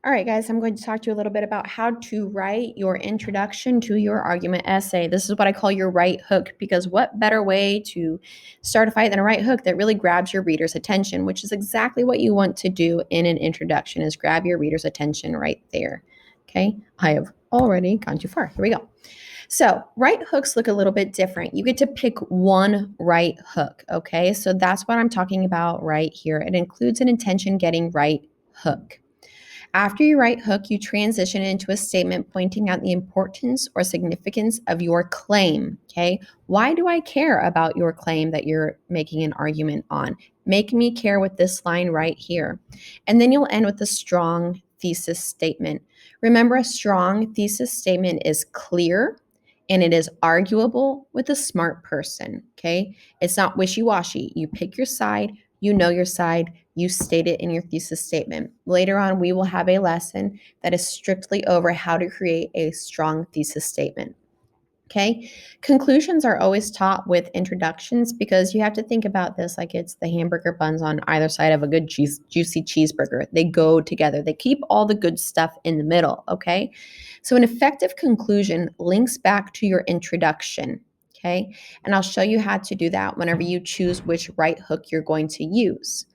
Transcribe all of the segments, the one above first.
All right, guys, I'm going to talk to you a little bit about how to write your introduction to your argument essay. This is what I call your right hook, because what better way to start a fight than a right hook that really grabs your reader's attention, which is exactly what you want to do in an introduction, is grab your reader's attention right there. Okay, I have already gone too far. Here we go. So right hooks look a little bit different. You get to pick one right hook, okay? So that's what I'm talking about right here. It includes an intention getting right hook. After you right hook, you transition into a statement pointing out the importance or significance of your claim, okay? Why do I care about your claim that you're making an argument on? Make me care with this line right here. And then you'll end with a strong thesis statement. Remember, a strong thesis statement is clear and it is arguable with a smart person, okay? It's not wishy-washy. You pick your side, you know your side, you state it in your thesis statement. Later on, we will have a lesson that is strictly over how to create a strong thesis statement. Okay. Conclusions are always taught with introductions because you have to think about this like it's the hamburger buns on either side of a good juicy cheeseburger. They go together. They keep all the good stuff in the middle. Okay. So an effective conclusion links back to your introduction. Okay. And I'll show you how to do that whenever you choose which right hook you're going to use.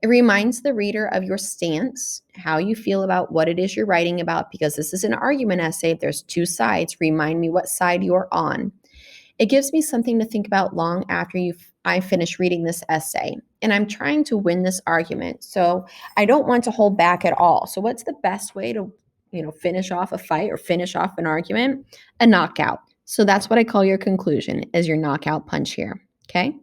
It reminds the reader of your stance, how you feel about what it is you're writing about, because this is an argument essay. There's two sides. Remind me what side you're on. It gives me something to think about long after I finish reading this essay. And I'm trying to win this argument. So I don't want to hold back at all. So what's the best way to, finish off a fight or finish off an argument? A knockout. So that's what I call your conclusion, is your knockout punch here. Okay?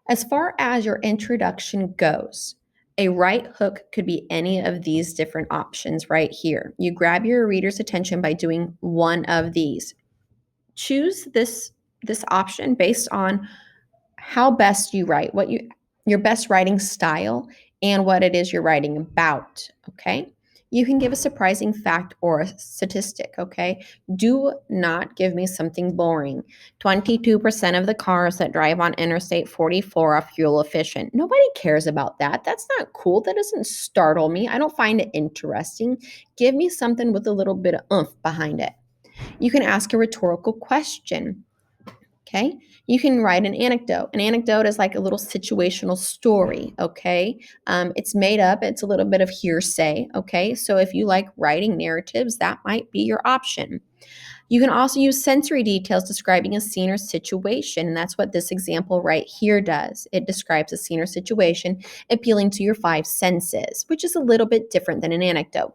As far as your introduction goes, a right hook could be any of these different options right here. You grab your reader's attention by doing one of these. Choose this option based on how best you write, your best writing style, and what it is you're writing about, okay? You can give a surprising fact or a statistic, okay? Do not give me something boring. 22% of the cars that drive on Interstate 44 are fuel efficient. Nobody cares about that. That's not cool. That doesn't startle me. I don't find it interesting. Give me something with a little bit of oomph behind it. You can ask a rhetorical question. Okay. You can write an anecdote. An anecdote is like a little situational story. Okay. It's made up, it's a little bit of hearsay. Okay. So if you like writing narratives, that might be your option. You can also use sensory details describing a scene or situation. And that's what this example right here does. It describes a scene or situation appealing to your five senses, which is a little bit different than an anecdote.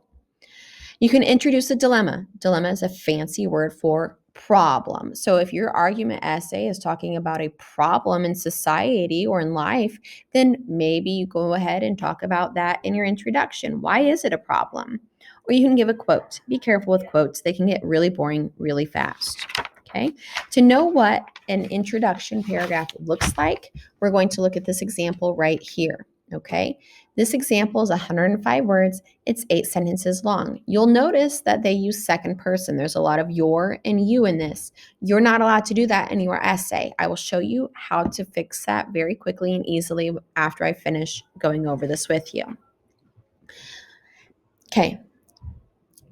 You can introduce a dilemma. Dilemma is a fancy word for problem. So if your argument essay is talking about a problem in society or in life, then maybe you go ahead and talk about that in your introduction. Why is it a problem? Or you can give a quote. Be careful with quotes. They can get really boring really fast. Okay. To know what an introduction paragraph looks like, we're going to look at this example right here. Okay. This example is 105 words. It's 8 sentences long. You'll notice that they use second person. There's a lot of your and you in this. You're not allowed to do that in your essay. I will show you how to fix that very quickly and easily after I finish going over this with you. Okay.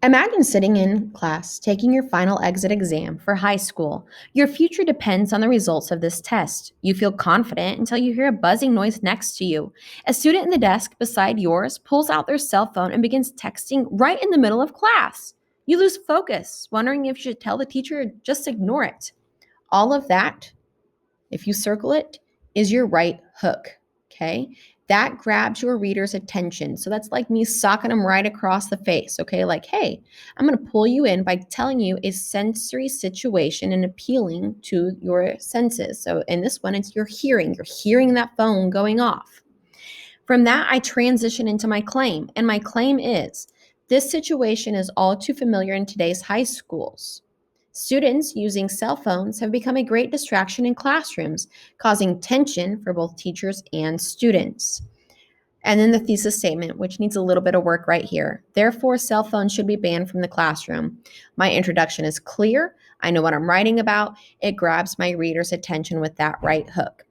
Imagine sitting in class, taking your final exit exam for high school. Your future depends on the results of this test. You feel confident until you hear a buzzing noise next to you. A student in the desk beside yours pulls out their cell phone and begins texting right in the middle of class. You lose focus, wondering if you should tell the teacher or just ignore it. All of that, if you circle it, is your right hook, okay? That grabs your reader's attention. So that's like me socking them right across the face, okay? Like, hey, I'm going to pull you in by telling you a sensory situation and appealing to your senses. So in this one, it's your hearing. You're hearing that phone going off. From that, I transition into my claim. And my claim is, this situation is all too familiar in today's high schools. Students using cell phones have become a great distraction in classrooms, causing tension for both teachers and students. And then the thesis statement, which needs a little bit of work right here. Therefore, cell phones should be banned from the classroom. My introduction is clear. I know what I'm writing about. It grabs my reader's attention with that right hook.